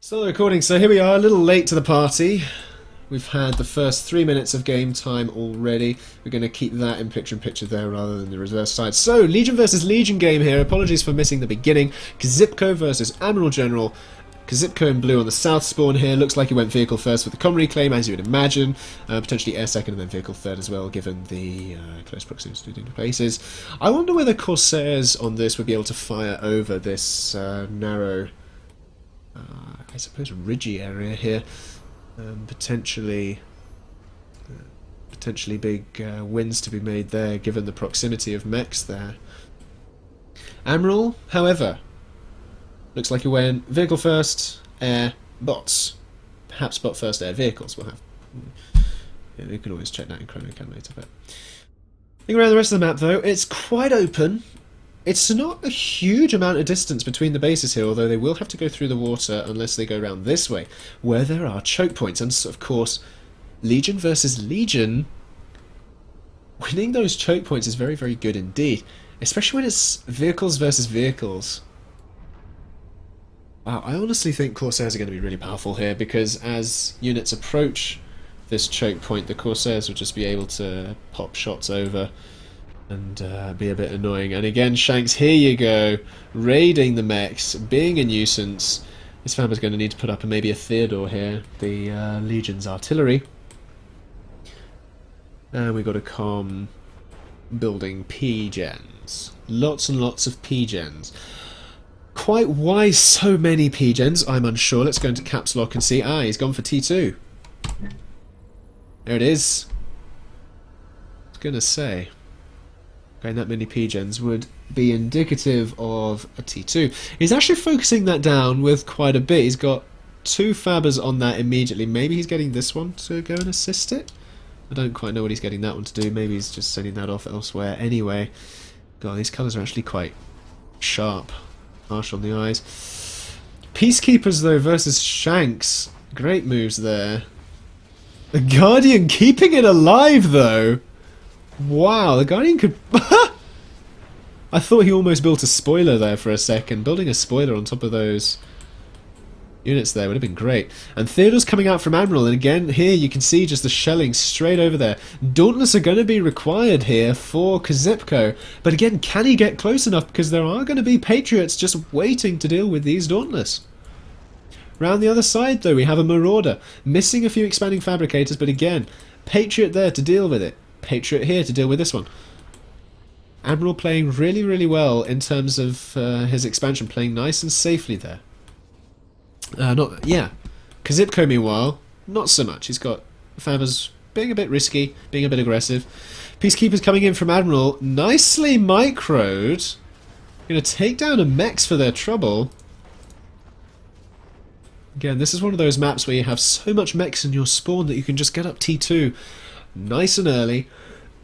Still recording, so here we are, a little late to the party. We've had the first 3 minutes of game time already. We're going to keep that in picture-in-picture there rather than the reverse side. So, Legion versus Legion game here. Apologies for missing the beginning. Qzipco versus AdmiralGeneral. Qzipco in blue on the south spawn here. Looks like he went vehicle first with the comm reclaim, as you would imagine. Potentially air second and then vehicle third as well, given the close proximity to the places. I wonder whether Corsairs on this would be able to fire over this narrow, I suppose, ridgy area here. Potentially big wins to be made there, given the proximity of mechs there. Admiral, however, looks like he went vehicle first, air, bots. Perhaps bot first, air vehicles. We'll have. Yeah, you can always check that in ChronoCam later. But looking around the rest of the map, though, it's quite open. It's not a huge amount of distance between the bases here, although they will have to go through the water unless they go around this way, where there are choke points. And of course, Legion versus Legion, winning those choke points is very, very good indeed, especially when it's vehicles versus vehicles. Wow, I honestly think Corsairs are going to be really powerful here, because as units approach this choke point, the Corsairs will just be able to pop shots over and be a bit annoying. And again, Shanks, here you go, raiding the mechs, being a nuisance. This Faber's going to need to put up maybe a Theodore here, the Legion's artillery. And we've got a comm building P-gens. Lots and lots of P-gens. Quite why so many P-gens, I'm unsure. Let's go into caps lock and see. Ah, he's gone for T2. There it is. I was going to say, going that many P-gens would be indicative of a T2. He's actually focusing that down with quite a bit. He's got two Fabers on that immediately. Maybe he's getting this one to go and assist it? I don't quite know what he's getting that one to do. Maybe he's just sending that off elsewhere. Anyway, God, these colours are actually quite sharp. Harsh on the eyes. Peacekeepers, though, versus Shanks. Great moves there. The Guardian keeping it alive, though. Wow, the Guardian could... I thought he almost built a spoiler there for a second. Building a spoiler on top of those units there would have been great. And Theodore's coming out from Admiral, and again, here you can see just the shelling straight over there. Dauntless are going to be required here for Qzipco. But again, can he get close enough? Because there are going to be Patriots just waiting to deal with these Dauntless. Round the other side, though, we have a Marauder. Missing a few expanding fabricators, but again, Patriot there to deal with it. Patriot here to deal with this one. Admiral playing really, really well in terms of his expansion, playing nice and safely there. Qzipco, meanwhile, not so much. He's got Fabers being a bit risky, being a bit aggressive. Peacekeepers coming in from Admiral, nicely microed. Going to take down a mechs for their trouble. Again, this is one of those maps where you have so much mechs in your spawn that you can just get up T2 nice and early.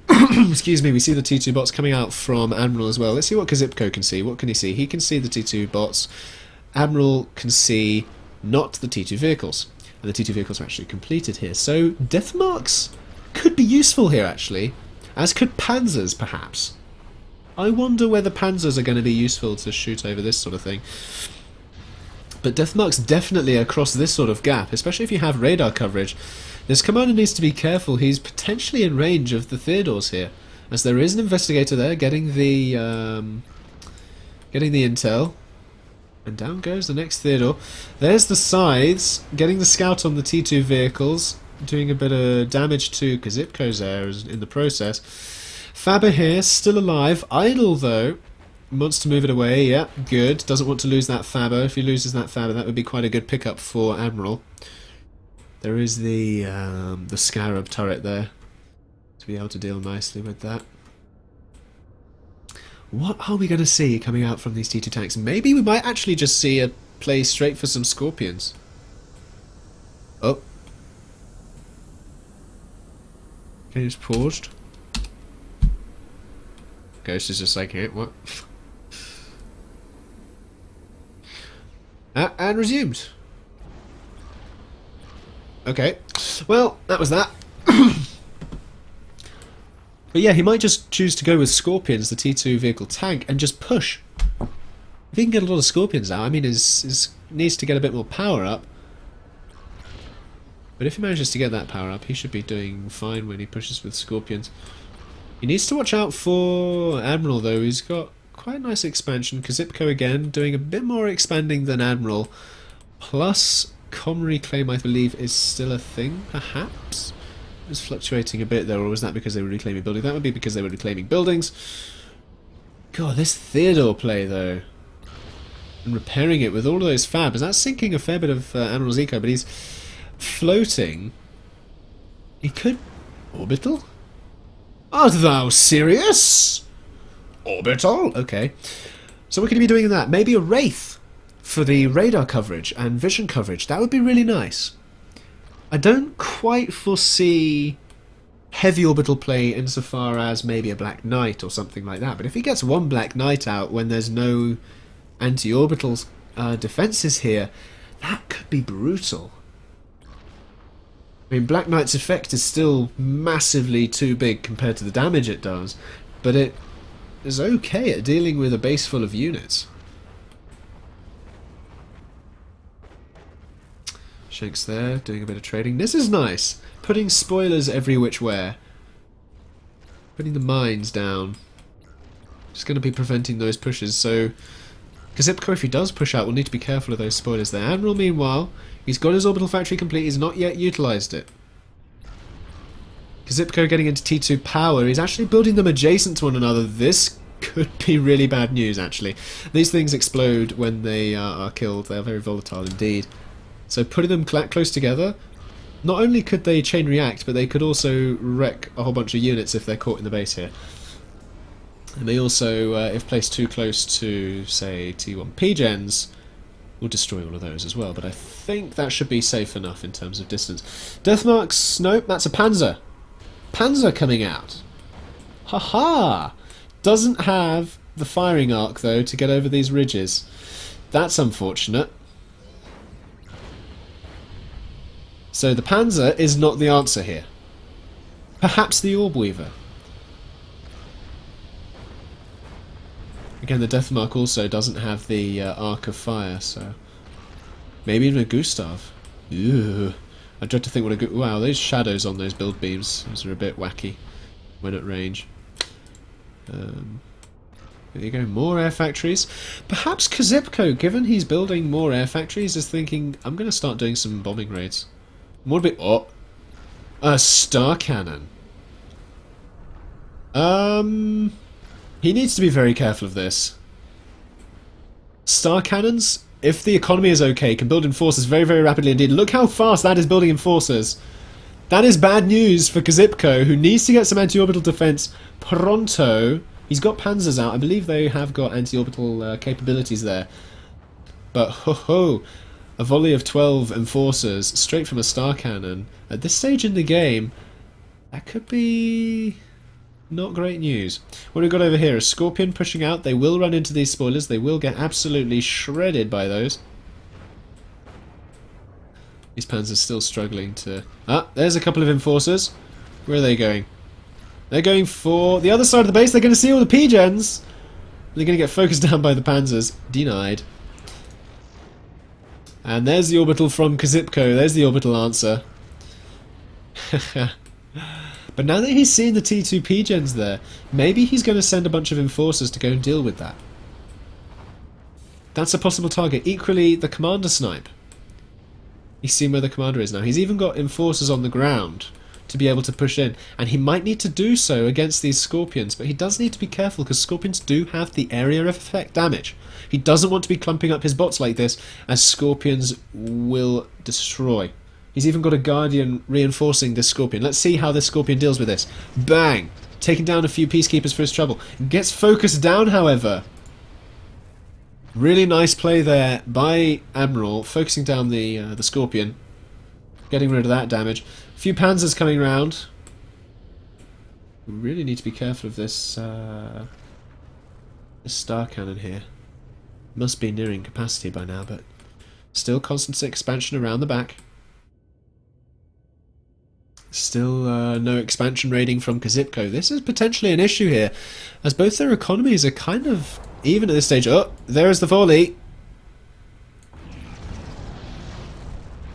Excuse me, we see the T2 bots coming out from Admiral as well. Let's see what Qzipco can see. What can he see? He can see the T2 bots. Admiral can see not the T2 vehicles. And the T2 vehicles are actually completed here. So death marks could be useful here, actually. As could panzers, perhaps. I wonder whether panzers are going to be useful to shoot over this sort of thing. But death marks definitely across this sort of gap, especially if you have radar coverage. This commander needs to be careful. He's potentially in range of the Theodores here, as there is an investigator there getting the intel. And down goes the next Theodore. There's the scythes, getting the scout on the T2 vehicles, doing a bit of damage to Qzipco's air in the process. Faber here, still alive, idle though. Wants to move it away, yeah, good. Doesn't want to lose that Faber. If he loses that Faber, that would be quite a good pickup for Admiral. There is the Scarab turret there to be able to deal nicely with that. What are we going to see coming out from these T2 tanks? Maybe we might actually just see a play straight for some Scorpions. Oh. Okay, it's paused. Ghost is just like, hey, what? And resumed. Okay. Well, that was that. But yeah, he might just choose to go with Scorpions, the T2 vehicle tank, and just push. If he can get a lot of Scorpions out, I mean, his needs to get a bit more power up. But if he manages to get that power up, he should be doing fine when he pushes with Scorpions. He needs to watch out for Admiral, though. He's got quite a nice expansion. Qzipco again, doing a bit more expanding than Admiral. Plus, Com Reclaim, I believe, is still a thing, perhaps? It was fluctuating a bit, though, or was that because they were reclaiming buildings? That would be because they were reclaiming buildings. God, this Theodore play, though. And repairing it with all of those fabs. That's sinking a fair bit of Admiral's eco, but he's floating. He could... Orbital? Art thou serious? Orbital? Okay. So what could he be doing in that? Maybe a Wraith for the radar coverage and vision coverage. That would be really nice. I don't quite foresee heavy orbital play insofar as maybe a Black Knight or something like that. But if he gets one Black Knight out when there's no anti-orbital defences here, that could be brutal. I mean, Black Knight's effect is still massively too big compared to the damage it does, but it is okay at dealing with a base full of units. Shanks there, doing a bit of trading. This is nice. Putting spoilers every which way. Putting the mines down. Just going to be preventing those pushes, so... Qzipco, if he does push out, will need to be careful of those spoilers there. Admiral, meanwhile, he's got his orbital factory complete. He's not yet utilised it. Qzipco getting into T2 power. He's actually building them adjacent to one another. This could be really bad news, actually. These things explode when they are killed. They are very volatile indeed. So putting them close together, not only could they chain react, but they could also wreck a whole bunch of units if they're caught in the base here. And they also, if placed too close to, say, T1 P-Gens, will destroy all of those as well. But I think that should be safe enough in terms of distance. Death marks, nope, that's a Panzer. Panzer coming out. Haha! Doesn't have the firing arc, though, to get over these ridges. That's unfortunate. So the Panzer is not the answer here. Perhaps the Orb Weaver. Again, the Death Mark also doesn't have the arc of fire, so... Maybe even a Gustav. Ew. I dread to think what a... Wow, those shadows on those build beams. Those are a bit wacky when at range. There you go, more air factories. Perhaps Qzipco, given he's building more air factories, is thinking, I'm going to start doing some bombing raids. What a bit... Oh! A star cannon. He needs to be very careful of this. Star cannons, if the economy is okay, can build enforcers very, very rapidly indeed. Look how fast that is building enforcers. That is bad news for Qzipco, who needs to get some anti-orbital defense pronto. He's got panzers out. I believe they have got anti-orbital capabilities there. But ho-ho, a volley of 12 enforcers straight from a star cannon. At this stage in the game, that could be... not great news. What have we got over here? A Scorpion pushing out. They will run into these spoilers. They will get absolutely shredded by those. These panzers still struggling to... Ah, there's a couple of enforcers. Where are they going? They're going for the other side of the base. They're going to see all the P-Gens. They're going to get focused down by the panzers. Denied. And there's the orbital from Qzipco. There's the orbital answer. But now that he's seen the T2 P-Gens there, maybe he's going to send a bunch of enforcers to go and deal with that. That's a possible target. Equally, the commander snipe. He's seen where the commander is now. He's even got enforcers on the ground to be able to push in. And he might need to do so against these Scorpions, but he does need to be careful because Scorpions do have the area of effect damage. He doesn't want to be clumping up his bots like this, as Scorpions will destroy. He's even got a Guardian reinforcing this Scorpion. Let's see how this Scorpion deals with this. Bang! Taking down a few Peacekeepers for his trouble. Gets focused down, however. Really nice play there by Admiral, focusing down the Scorpion. Getting rid of that damage. A few Panzers coming round. We really need to be careful of this, this star cannon here. Must be nearing capacity by now, but still constant expansion around the back. Still no expansion raiding from Qzipco. This is potentially an issue here, as both their economies are kind of even at this stage. Oh, there is the volley.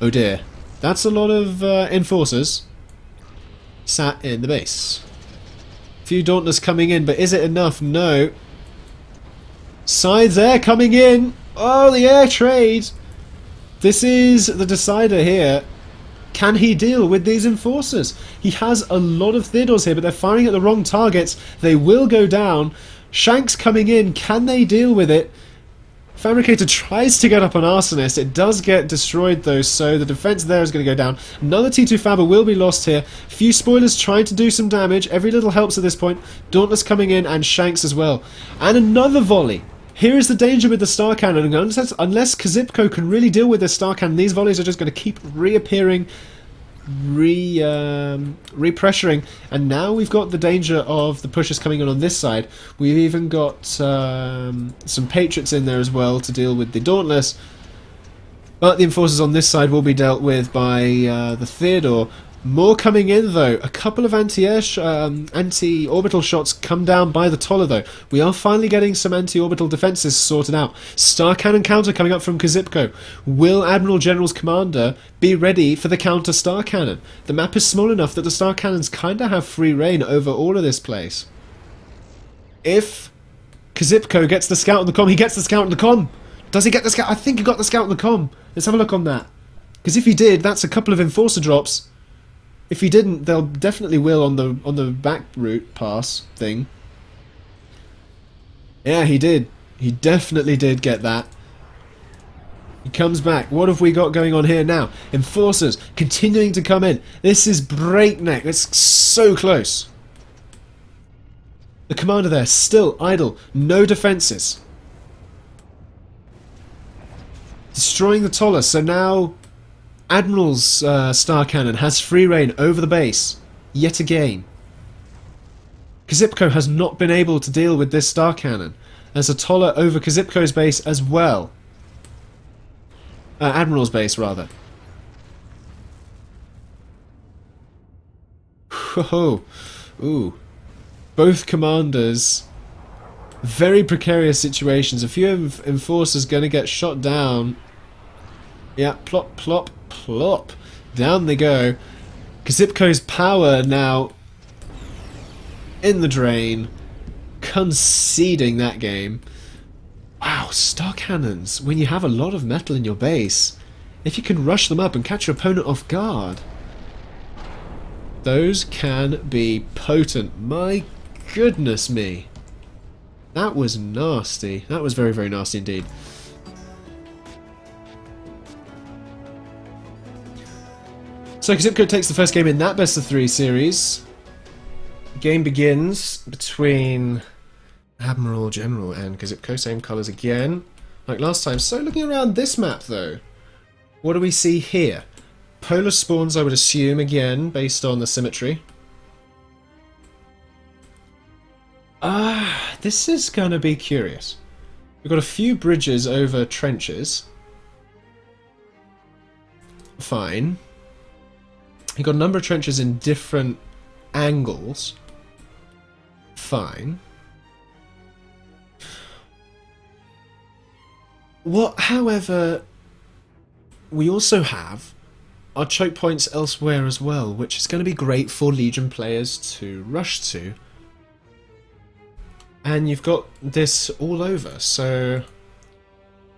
Oh dear. That's a lot of enforcers sat in the base. Few Dauntless coming in, but is it enough? No. Sides air coming in. Oh, the air trade. This is the decider here. Can he deal with these enforcers? He has a lot of Theodores here, but they're firing at the wrong targets. They will go down. Shanks coming in. Can they deal with it? Fabricator tries to get up on Arsonist. It does get destroyed though, so the defense there is going to go down. Another T2 Faber will be lost here. Few spoilers trying to do some damage. Every little helps at this point. Dauntless coming in and Shanks as well. And another volley. Here is the danger with the Star Cannon. Unless Qzipco can really deal with this Star Cannon, these volleys are just going to keep reappearing, repressuring, and now we've got the danger of the pushers coming in on this side. We've even got some Patriots in there as well to deal with the Dauntless, but the enforcers on this side will be dealt with by the Theodore. More coming in though. A couple of anti-orbital shots come down by the Toller though. We are finally getting some anti-orbital defences sorted out. Star Cannon counter coming up from Qzipco. Will AdmiralGeneral's commander be ready for the counter Star Cannon? The map is small enough that the Star Cannons kinda have free reign over all of this place. If Qzipco gets the scout on the comm, he gets the scout on the comm. Does he get the scout? I think he got the scout on the comm. Let's have a look on that. Because if he did, that's a couple of enforcer drops. If he didn't, they'll definitely will on the back route pass thing. Yeah, he did. He definitely did get that. He comes back. What have we got going on here now? Enforcers continuing to come in. This is breakneck. It's so close. The commander there still idle. No defences. Destroying the Toller. So now Admiral's Star Cannon has free reign over the base, yet again. Qzipco has not been able to deal with this Star Cannon. There's a Toller over Qzipco's base as well. Admiral's base, rather. Whoa. Ooh. Both commanders. Very precarious situations. A few enforcers going to get shot down. Yeah, plop, plop, plop. Down they go. Qzipco's power now in the drain. Conceding that game. Wow, Star Cannons. When you have a lot of metal in your base, if you can rush them up and catch your opponent off guard, those can be potent. My goodness me. That was nasty. That was very, very nasty indeed. So Qzipco takes the first game in that best of 3 series. The game begins between AdmiralGeneral and Qzipco, same colours again, like last time. So looking around this map though, what do we see here? Polar spawns, I would assume, again, based on the symmetry. This is going to be curious. We've got a few bridges over trenches. Fine. You've got a number of trenches in different angles. Fine. However, we also have our choke points elsewhere as well, which is going to be great for Legion players to rush to. And you've got this all over, so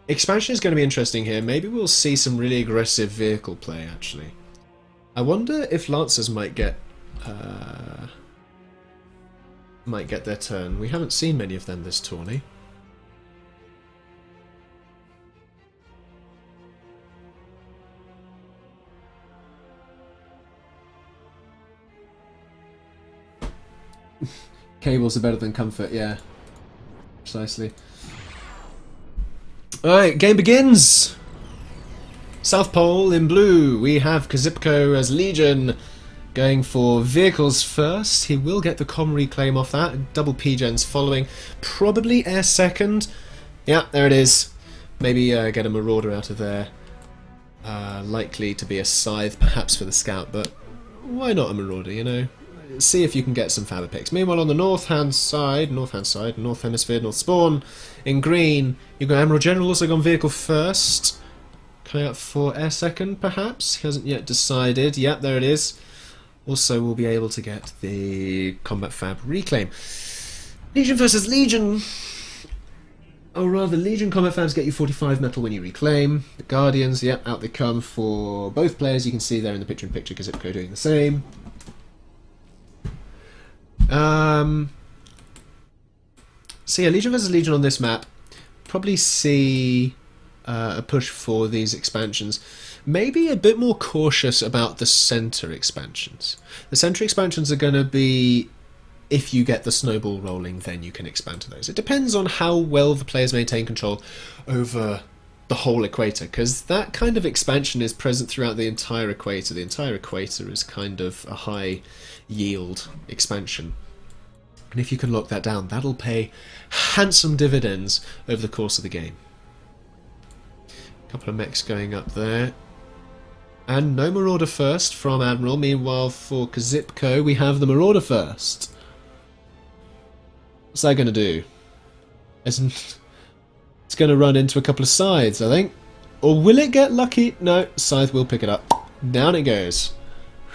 expansion is going to be interesting here. Maybe we'll see some really aggressive vehicle play, actually. I wonder if Lancers might get their turn. We haven't seen many of them this tourney. Cables are better than comfort, yeah. Precisely. Alright, game begins! South Pole in blue, we have Qzipco as Legion going for vehicles first. He will get the comm reclaim off that. Double P-gens following. Probably air second. Yeah, there it is. Maybe get a Marauder out of there. Likely to be a Scythe perhaps for the Scout, but why not a Marauder, you know? See if you can get some Faber picks. Meanwhile, on the north hemisphere, North Spawn, in green, you've got AdmiralGeneral also gone vehicle first. Coming up for air second, perhaps? He hasn't yet decided. Yep, there it is. Also, we'll be able to get the Combat Fab Reclaim. Legion versus Legion! Or rather, Legion Combat Fabs get you 45 metal when you reclaim. The Guardians, yep, out they come for both players. You can see there in the picture-in-picture Qzipco doing the same. So yeah, Legion versus Legion on this map. Probably see a push for these expansions. Maybe a bit more cautious about the center expansions. The center expansions are going to be, if you get the snowball rolling, then you can expand to those. It depends on how well the players maintain control over the whole equator, because that kind of expansion is present throughout the entire equator. The entire equator is kind of a high yield expansion. And if you can lock that down, that'll pay handsome dividends over the course of the game. A couple of mechs going up there. And no Marauder first from Admiral. Meanwhile, for Qzipco, we have the Marauder first. What's that going to do? It's going to run into a couple of Scythes, I think. Or will it get lucky? No, Scythe will pick it up. Down it goes.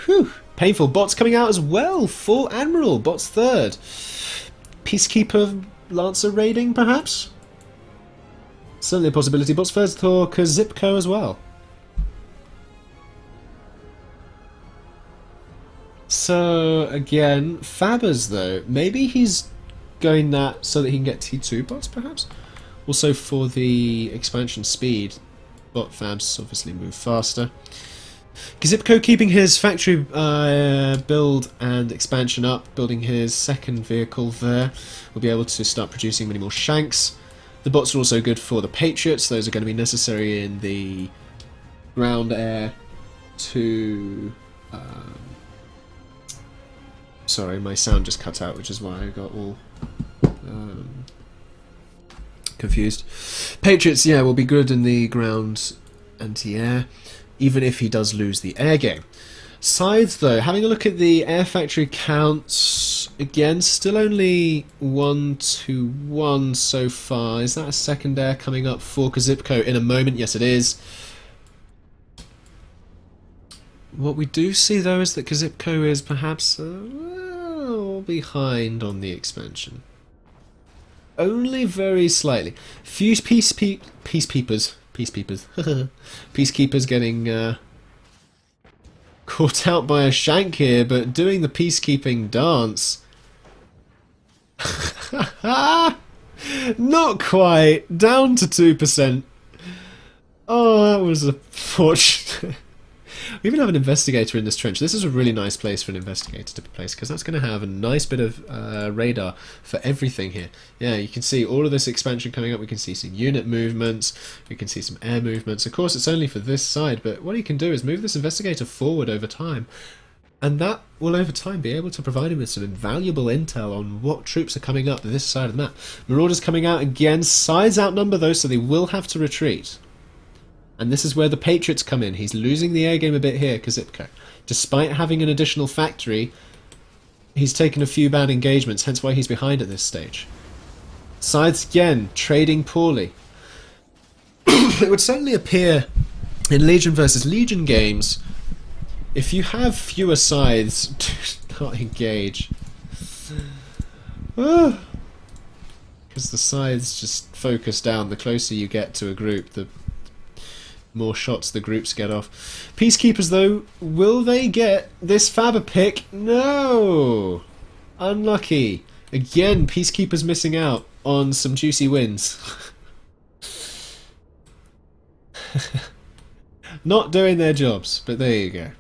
Whew. Painful. Bots coming out as well for Admiral. Bots third. Peacekeeper Lancer raiding, perhaps? Certainly a possibility. Bots first for Qzipco as well. So, again, Fabbers, though. Maybe he's going that so that he can get T2 bots, perhaps? Also, for the expansion speed, bot Fabs obviously move faster. Qzipco keeping his factory build and expansion up, building his second vehicle there. We'll be able to start producing many more Shanks. The bots are also good for the Patriots. Those are going to be necessary in the ground air to... sorry, my sound just cut out, which is why I got all confused. Patriots, yeah, will be good in the ground anti-air, even if he does lose the air game. Scythes, though, having a look at the air factory counts, again, still only 1 to 1 so far. Is that a second air coming up for Qzipco in a moment? Yes, it is. What we do see, though, is that Qzipco is perhaps behind on the expansion. Only very slightly. Few peacekeepers getting caught out by a Shank here, but doing the peacekeeping dance. Not quite. Down to 2%. Oh, that was unfortunate. We even have an investigator in this trench. This is a really nice place for an investigator to be placed, because that's going to have a nice bit of radar for everything here. Yeah, you can see all of this expansion coming up. We can see some unit movements. We can see some air movements. Of course, it's only for this side, but what he can do is move this investigator forward over time, and that will over time be able to provide him with some invaluable intel on what troops are coming up this side of the map. Marauders coming out again. Sides outnumber those, so they will have to retreat. And this is where the Patriots come in. He's losing the air game a bit here, Qzipco. Despite having an additional factory, he's taken a few bad engagements, hence why he's behind at this stage. Scythes again, trading poorly. It would certainly appear in Legion versus Legion games, if you have fewer Scythes, do not engage. Because the Scythes just focus down. The closer you get to a group, the more shots the groups get off. Peacekeepers, though, will they get this Faber pick? No! Unlucky. Again, Peacekeepers missing out on some juicy wins. Not doing their jobs, but there you go.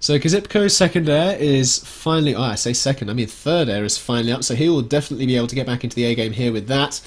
So Qzipco's second air is finally... Oh, I say second, I mean third air is finally up, so he will definitely be able to get back into the A game here with that.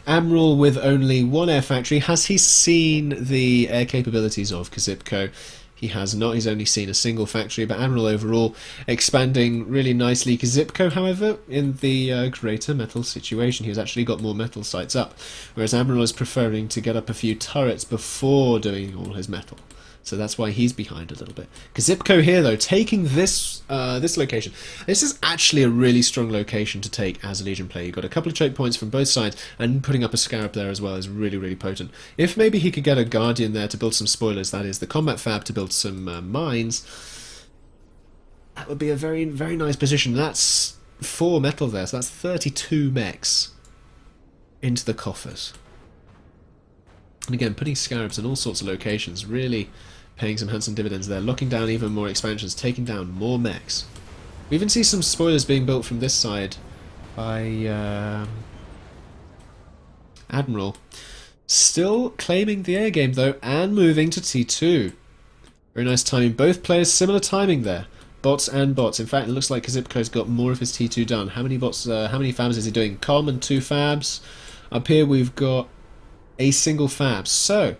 Admiral with only one air factory. Has he seen the air capabilities of Qzipco? He has not. He's only seen a single factory, but Admiral overall expanding really nicely. Qzipco, however, in the greater metal situation, he's actually got more metal sites up, whereas Admiral is preferring to get up a few turrets before doing all his metal. So that's why he's behind a little bit. Qzipco here, though, taking this this location. This is actually a really strong location to take as a Legion player. You've got a couple of choke points from both sides, and putting up a Scarab there as well is really, really potent. If maybe he could get a Guardian there to build some spoilers, that is, the combat fab to build some mines, that would be a very, very nice position. That's 4 metal there, so that's 32 mechs into the coffers. And again, putting Scarabs in all sorts of locations, really paying some handsome dividends there, locking down even more expansions, taking down more mechs. We even see some spoilers being built from this side by Admiral. Still claiming the air game though, and moving to T2. Very nice timing. Both players similar timing there. Bots and bots. In fact, it looks like Qzipco's got more of his T2 done. How many bots? How many fabs is he doing? Com and 2 fabs. Up here we've got a single fab. So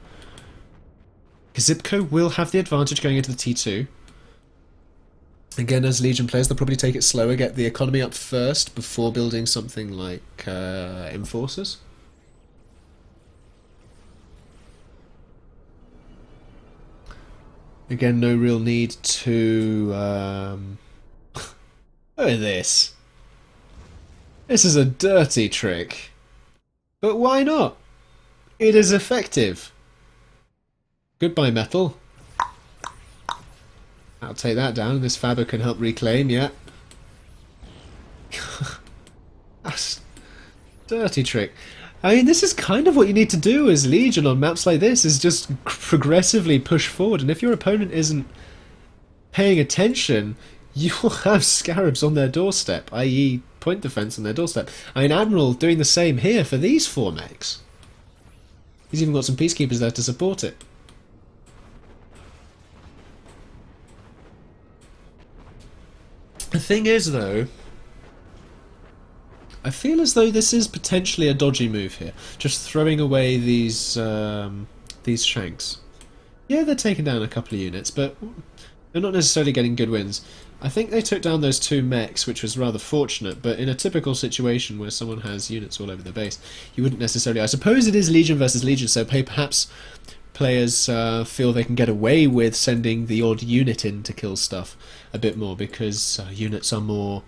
Qzipco will have the advantage going into the T2. Again, as Legion players, they'll probably take it slower, get the economy up first before building something like Enforcers. Again, no real need to... Look at this. This is a dirty trick. But why not? It is effective. Goodbye, metal. I'll take that down. This fabric can help reclaim, yeah. That's dirty trick. I mean, this is kind of what you need to do as Legion on maps like this, is just progressively push forward. And if your opponent isn't paying attention, you'll have Scarabs on their doorstep, i.e. point defense on their doorstep. I mean, Admiral doing the same here for these 4 mechs. He's even got some Peacekeepers there to support it. The thing is, though, I feel as though this is potentially a dodgy move here. Just throwing away these shanks. Yeah, they're taking down a couple of units, but they're not necessarily getting good wins. I think they took down those 2 mechs, which was rather fortunate, but in a typical situation where someone has units all over the base, you wouldn't necessarily... I suppose it is Legion versus Legion, so perhaps players feel they can get away with sending the odd unit in to kill stuff a bit more, because units are more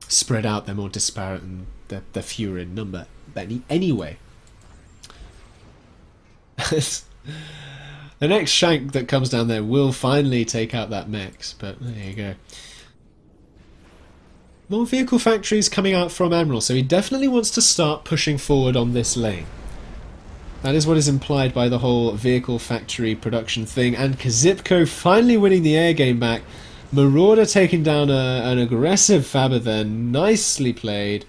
spread out, they're more disparate, and they're fewer in number. But anyway... The next shank that comes down there will finally take out that mechs, but there you go. More vehicle factories coming out from Admiral, so he definitely wants to start pushing forward on this lane. That is what is implied by the whole vehicle factory production thing, and Qzipco finally winning the air game back. Marauder taking down an aggressive fabber there, nicely played.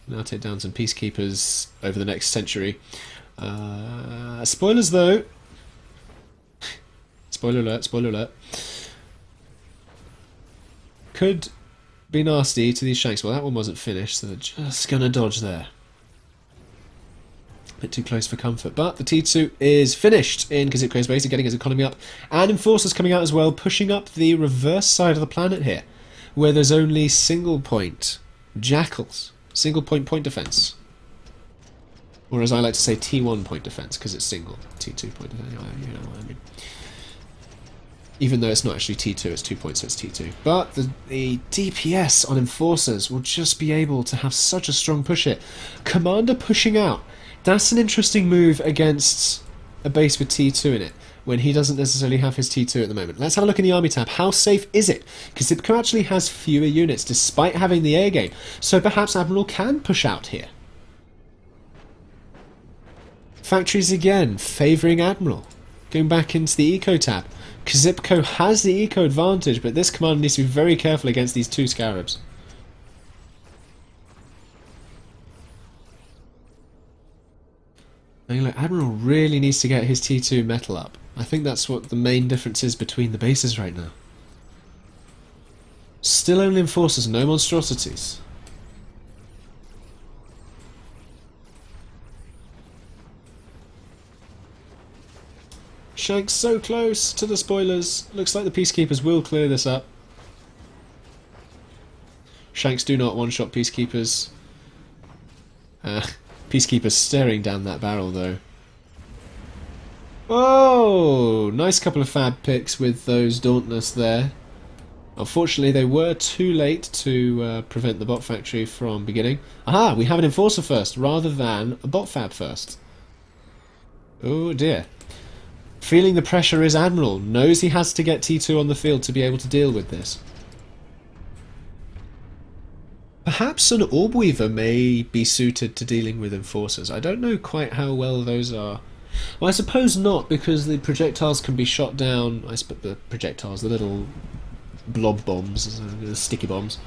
Now take down some Peacekeepers over the next century. Spoilers though. Spoiler alert, spoiler alert. Could be nasty to these shanks. Well, that one wasn't finished, so they're just going to dodge there. A bit too close for comfort. But the T2 is finished in Qzipco's base, getting his economy up. And Enforcers coming out as well, pushing up the reverse side of the planet here, where there's only single point Jackals. Single point defense. Or as I like to say, T1 point defense, because it's single. T2 point defense, you know what I mean. Even though it's not actually T2, it's 2 points, so it's T2. But the DPS on Enforcers will just be able to have such a strong push hit. Commander pushing out. That's an interesting move against a base with T2 in it, when he doesn't necessarily have his T2 at the moment. Let's have a look in the army tab. How safe is it? Because Qzipco actually has fewer units, despite having the air game. So perhaps Admiral can push out here. Factories again, favouring Admiral. Going back into the Eco tab. Qzipco has the Eco advantage, but this commander needs to be very careful against these 2 Scarabs. I mean, look, Admiral really needs to get his T2 metal up. I think that's what the main difference is between the bases right now. Still only Enforcers, no monstrosities. Shank's so close to the spoilers. Looks like the Peacekeepers will clear this up. Shanks do not one-shot Peacekeepers. Peacekeepers staring down that barrel though. Oh, nice couple of fab picks with those Dauntless there. Unfortunately, they were too late to prevent the bot factory from beginning. Aha, we have an Enforcer first, rather than a bot fab first. Oh dear. Feeling the pressure is Admiral. Knows he has to get T2 on the field to be able to deal with this. Perhaps an Orb Weaver may be suited to dealing with Enforcers. I don't know quite how well those are. Well, I suppose not, because the projectiles can be shot down. The projectiles, the little blob bombs, the sticky bombs,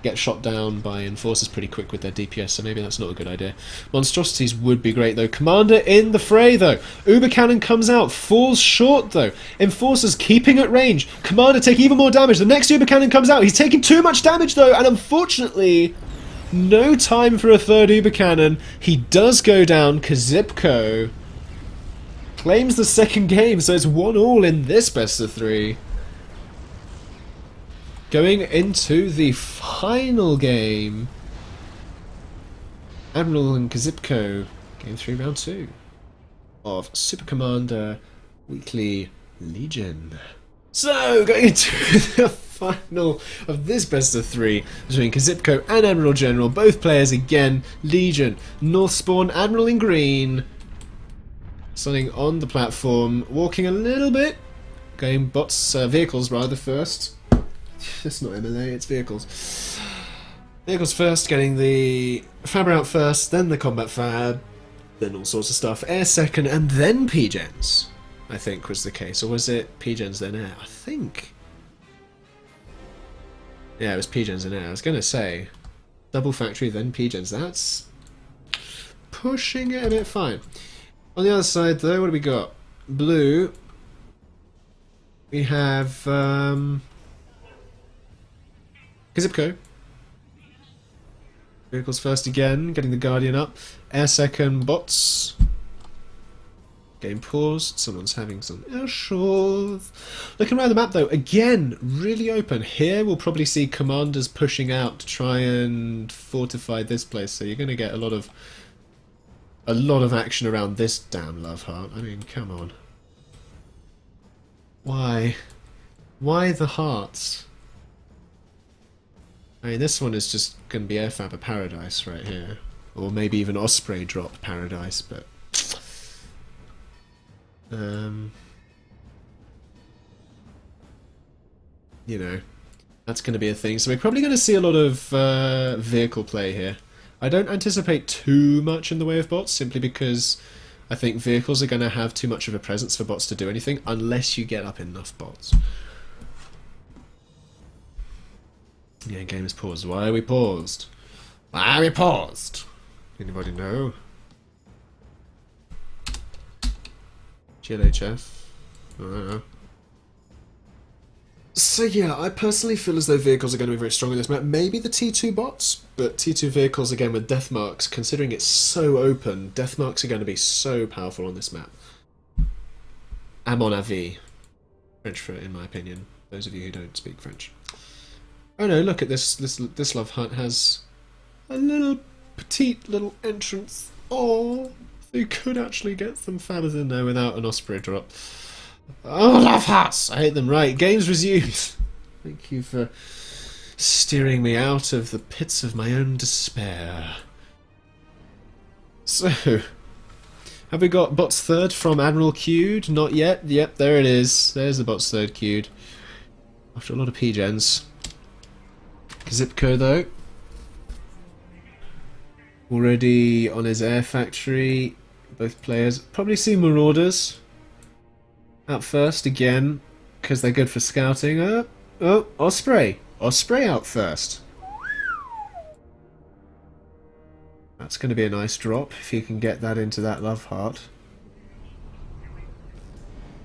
get shot down by Enforcers pretty quick with their DPS, so maybe that's not a good idea. Monstrosities would be great, though. Commander in the fray, though. Uber Cannon comes out, falls short, though. Enforcers keeping at range. Commander taking even more damage. The next Uber Cannon comes out. He's taking too much damage, though, and unfortunately, no time for a third Uber Cannon. He does go down. Qzipco claims the second game, so it's 1-1 in this best of 3. Going into the final game, Admiral and Qzipco, Game 3, Round 2 of SuperCommander Weekly Legion. So, going into the final of this best of 3 between Qzipco and AdmiralGeneral, both players again, Legion, North Spawn, Admiral in green, standing on the platform, walking a little bit, going bots, vehicles rather first. It's not MLA, it's vehicles. Vehicles first, getting the fab out first, then the combat fab, then all sorts of stuff. Air second, and then P-Gens, I think was the case. Or was it P-Gens then air? I think. Yeah, it was P-Gens and air. I was going to say, double factory, then P-Gens. That's pushing it a bit fine. On the other side, though, what do we got? Blue. We have Qzipco. Vehicles first again, getting the Guardian up. Air second, bots. Game paused. Someone's having some issues. Looking around the map though, again, really open. Here we'll probably see commanders pushing out to try and fortify this place. So you're going to get a lot of action around this damn love heart. I mean, come on. Why? Why the hearts? I mean, this one is just going to be Airfab of Paradise right here. Or maybe even Osprey drop Paradise, but... you know, that's going to be a thing. So we're probably going to see a lot of vehicle play here. I don't anticipate too much in the way of bots, simply because I think vehicles are going to have too much of a presence for bots to do anything, unless you get up enough bots. Yeah, game is paused. Why are we paused? Why are we paused? Anybody know? GLHF? I don't know. So yeah, I personally feel as though vehicles are going to be very strong in this map. Maybe the T2 bots, but T2 vehicles again with death marks, considering it's so open, death marks are going to be so powerful on this map. À mon avis. French for it, in my opinion. Those of you who don't speak French. Oh no, look at this love hunt has a little petite little entrance. Oh, you could actually get some fabbers in there without an Osprey drop. Oh, love hearts! I hate them. Right, game's resumed. Thank you for steering me out of the pits of my own despair. So, have we got bots third from Admiral queued? Not yet. Yep, there it is. There's the bots third queued. After a lot of P-Gens. Qzipco though, already on his air factory. Both players probably see Marauders out first again because they're good for scouting. Oh, Osprey out first. That's going to be a nice drop if you can get that into that love heart,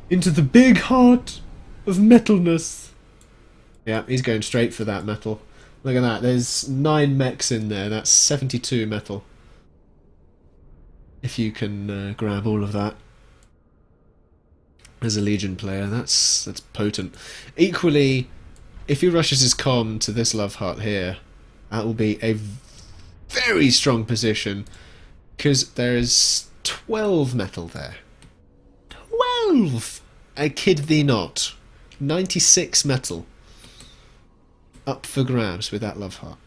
into the big heart of metalness. Yeah, he's going straight for that metal. Look at that, there's 9 mechs in there, that's 72 metal. If you can grab all of that as a Legion player, that's potent. Equally, if he rushes his comm to this love heart here, that will be a very strong position, because there is 12 metal there. 12! I kid thee not. 96 metal. Up for grabs with that love heart.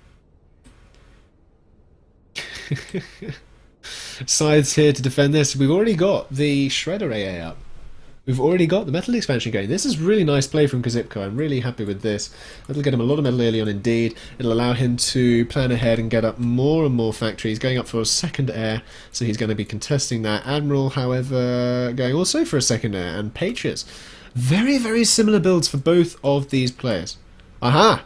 Scythes here to defend this. We've already got the Shredder AA up. We've already got the metal expansion going. This is really nice play from Qzipco. I'm really happy with this. It'll get him a lot of metal early on indeed. It'll allow him to plan ahead and get up more and more factories. Going up for a second air, so he's going to be contesting that. Admiral, however, going also for a second air. And Patriots. Very, very similar builds for both of these players. Aha!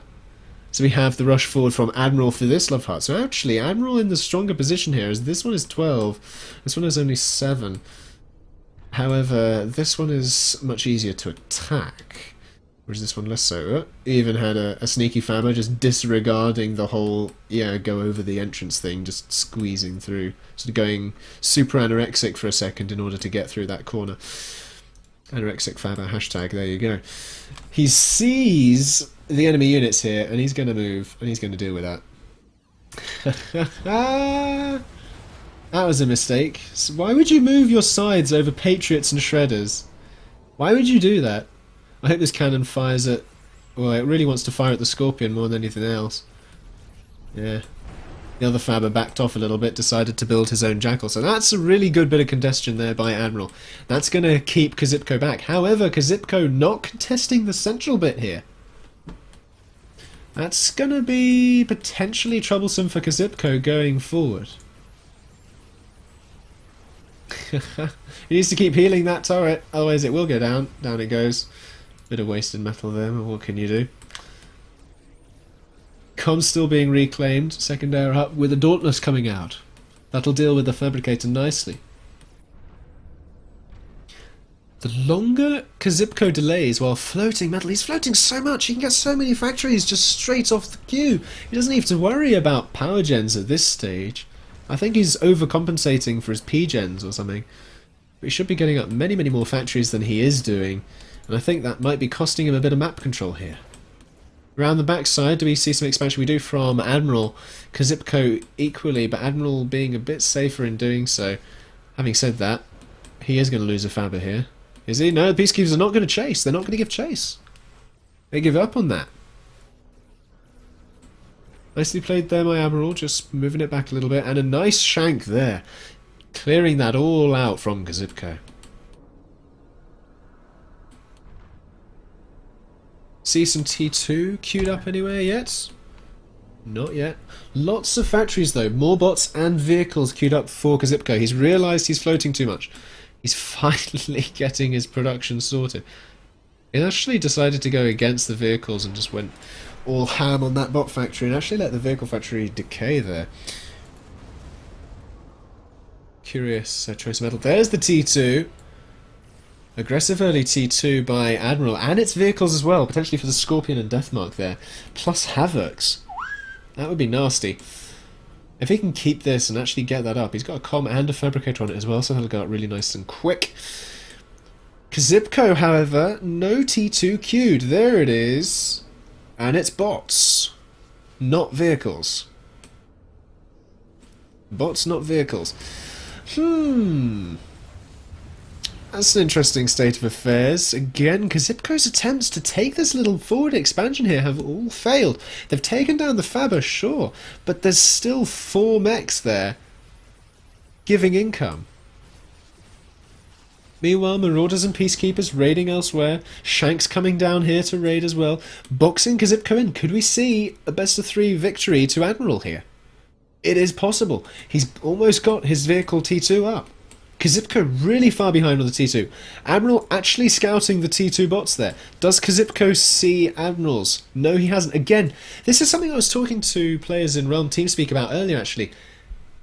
So we have the rush forward from Admiral for this love heart. So actually, Admiral in the stronger position here, as this one is 12, this one is only 7. However, this one is much easier to attack, whereas this one less so. Even had a sneaky Fabber just disregarding the whole, go over the entrance thing, just squeezing through. Sort of going super anorexic for a second in order to get through that corner. Anorexic Fabber, hashtag, there you go. He sees the enemy units here, and he's going to move, and he's going to deal with that. That was a mistake. So why would you move your sides over Patriots and Shredders? Why would you do that? I hope this cannon fires at... Well, it really wants to fire at the Scorpion more than anything else. Yeah. The other Fabber backed off a little bit, decided to build his own Jackal. So that's a really good bit of congestion there by Admiral. That's going to keep Qzipco back. However, Qzipco not contesting the central bit here. That's going to be potentially troublesome for Qzipco going forward. He needs to keep healing that turret, otherwise it will go down. Down it goes. Bit of wasted metal there, but what can you do? Comms still being reclaimed. Second air up with a Dauntless coming out. That'll deal with the Fabricator nicely. The longer Qzipco delays while floating metal, he's floating so much, he can get so many factories just straight off the queue. He doesn't have to worry about power gens at this stage. I think he's overcompensating for his P-gens or something. But he should be getting up many, many more factories than he is doing. And I think that might be costing him a bit of map control here. Around the backside, do we see some expansion? We do from Admiral. Qzipco equally, but Admiral being a bit safer in doing so. Having said that, he is going to lose a Fabber here. Is he? No, the Peacekeepers are not going to chase. They're not going to give chase. They give up on that. Nicely played there, my Admiral, just moving it back a little bit, and a nice shank there, clearing that all out from Qzipco. See some T2 queued up anywhere yet? Not yet. Lots of factories though, more bots and vehicles queued up for Qzipco. He's realised he's floating too much. He's finally getting his production sorted. He actually decided to go against the vehicles and just went all ham on that bot factory and actually let the vehicle factory decay there. Curious choice of metal. There's the T2. Aggressive early T2 by Admiral and its vehicles as well, potentially for the Scorpion and Deathmark there. Plus Havocs. That would be nasty. If he can keep this and actually get that up, he's got a comm and a fabricator on it as well, so he'll go up really nice and quick. Qzipco, however, no T2 queued. There it is. And it's bots, not vehicles. Bots, not vehicles. That's an interesting state of affairs. Again, Qzipco's attempts to take this little forward expansion here have all failed. They've taken down the Fabber, sure, but there's still 4 mechs there giving income. Meanwhile, Marauders and Peacekeepers raiding elsewhere. Shanks coming down here to raid as well. Boxing Qzipco in. Could we see a best-of-3 victory to Admiral here? It is possible. He's almost got his vehicle T2 up. Qzipco really far behind on the T2. Admiral actually scouting the T2 bots there. Does Qzipco see Admirals? No, he hasn't. Again, this is something I was talking to players in Realm TeamSpeak about earlier, actually.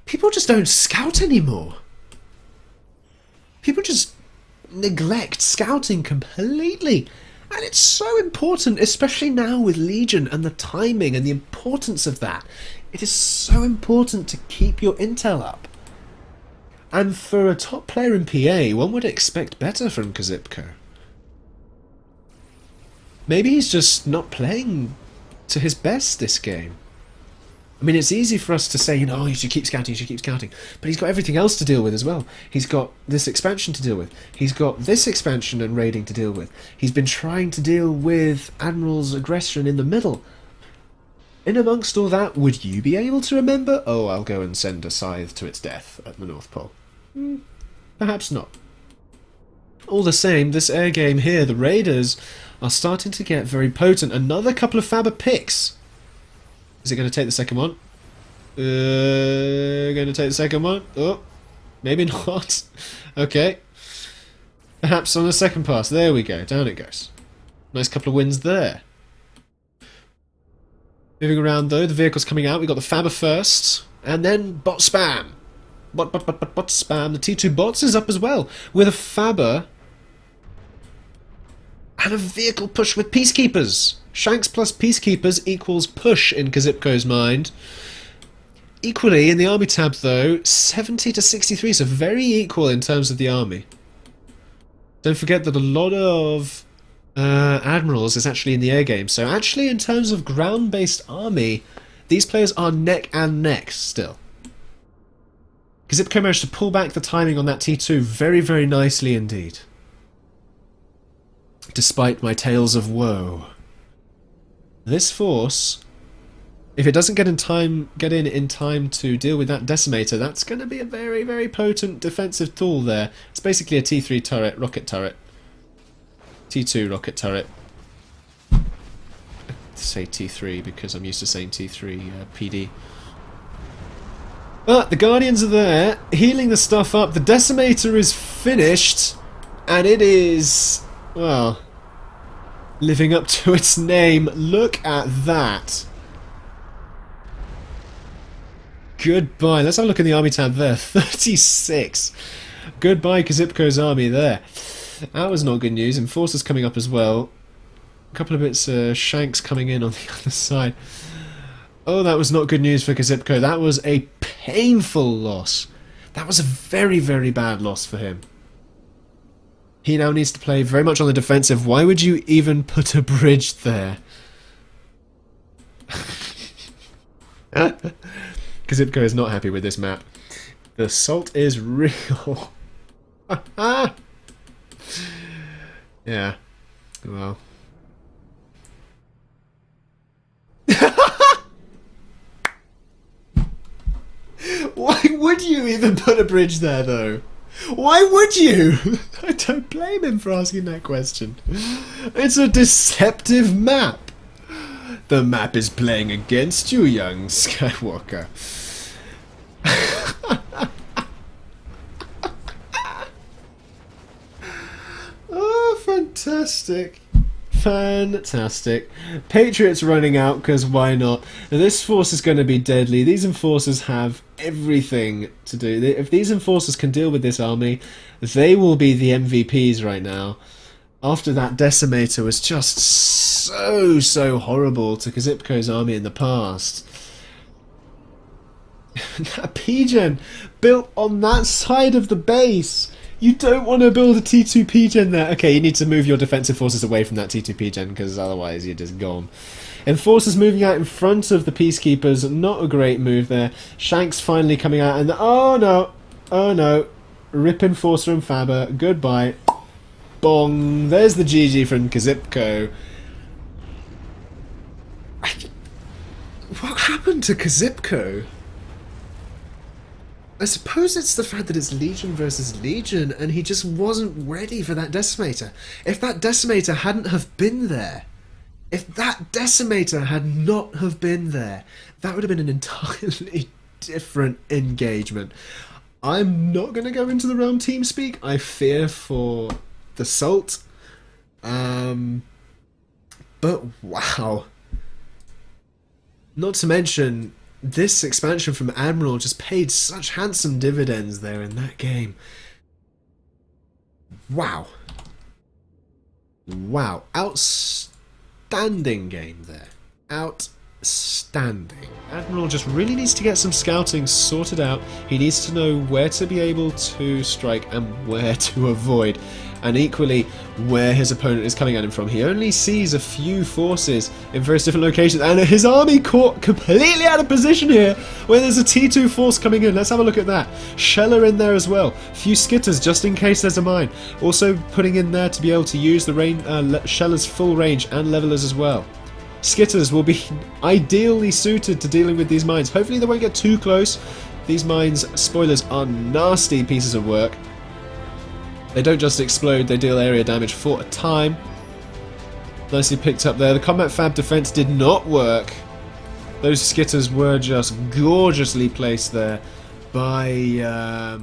People just don't scout anymore. People just neglect scouting completely, and it's so important, especially now with Legion and the timing and the importance of that. It is so important to keep your intel up, and for a top player in PA, one would expect better from Qzipco. Maybe he's just not playing to his best this game. I mean, it's easy for us to say, you know, oh, you should keep scouting, you should keep scouting. But he's got everything else to deal with as well. He's got this expansion to deal with. He's got this expansion and raiding to deal with. He's been trying to deal with Admiral's aggression in the middle. In amongst all that, would you be able to remember, oh, I'll go and send a scythe to its death at the North Pole? Perhaps not. All the same, this air game here, the Raiders, are starting to get very potent. Another couple of Faber picks. Is it going to take the second one? Going to take the second one? Oh, maybe not. Okay. Perhaps on the second pass. There we go. Down it goes. Nice couple of wins there. Moving around though, the vehicle's coming out. We've got the Faber first. And then bot spam. Bot spam. The T2 bots is up as well. With a Faber and a vehicle push with Peacekeepers. Shanks plus Peacekeepers equals push in Qzipco's mind. Equally, in the army tab though, 70 to 63, so very equal in terms of the army. Don't forget that a lot of admirals is actually in the air game, so actually in terms of ground-based army, these players are neck and neck still. Qzipco managed to pull back the timing on that T2 very, very nicely indeed. Despite my tales of woe. This force, if it doesn't get in time to deal with that decimator, that's going to be a very, very potent defensive tool there. It's basically a T3 turret, rocket turret. T2 rocket turret. I say T3 because I'm used to saying T3 PD. But the Guardians are there, healing the stuff up. The decimator is finished, and it is, well, living up to its name. Look at that. Goodbye. Let's have a look in the army tab there. 36. Goodbye, Qzipco's army there. That was not good news. Enforcers coming up as well. A couple of bits Shanks coming in on the other side. Oh, that was not good news for Qzipco. That was a painful loss. That was a very, very bad loss for him. He now needs to play very much on the defensive. Why would you even put a bridge there? Qzipco is not happy with this map. The assault is real. Yeah. Well. Why would you even put a bridge there, though? Why would you? I don't blame him for asking that question. It's a deceptive map. The map is playing against you, young Skywalker. Oh, fantastic. Fantastic. Patriots running out, because why not? Now, this force is going to be deadly. These enforcers have everything to do. If these enforcers can deal with this army, they will be the MVPs right now. After that decimator was just so horrible to Qzipco's army in the past. That P-Gen built on that side of the base. You don't want to build a T2 P-Gen there. Okay, you need to move your defensive forces away from that T2 P-Gen because otherwise you're just gone. Enforcers moving out in front of the Peacekeepers. Not a great move there. Shanks finally coming out and... oh no! Oh no. Rip Enforcer and Faber. Goodbye. Bong. There's the GG from Qzipco. What happened to Qzipco? I suppose it's the fact that it's Legion versus Legion and he just wasn't ready for that decimator. If that decimator hadn't have been there, if that decimator had not have been there, that would have been an entirely different engagement. I'm not going to go into the realm team speak. I fear for the Salt. But wow. Not to mention, this expansion from Admiral just paid such handsome dividends there in that game. Wow. Wow. Outstanding game there. Outstanding. Admiral just really needs to get some scouting sorted out. He needs to know where to be able to strike and where to avoid. and equally where his opponent is coming at him from. He only sees a few forces in various different locations, and his army caught completely out of position here where there's a T2 force coming in. Let's have a look at that. Sheller in there as well. A few skitters just in case there's a mine. Also putting in there to be able to use the Sheller's full range and levelers as well. Skitters will be ideally suited to dealing with these mines. Hopefully they won't get too close. These mines, spoilers, are nasty pieces of work. They don't just explode, they deal area damage for a time. Nicely picked up there. The combat fab defense did not work. Those skitters were just gorgeously placed there by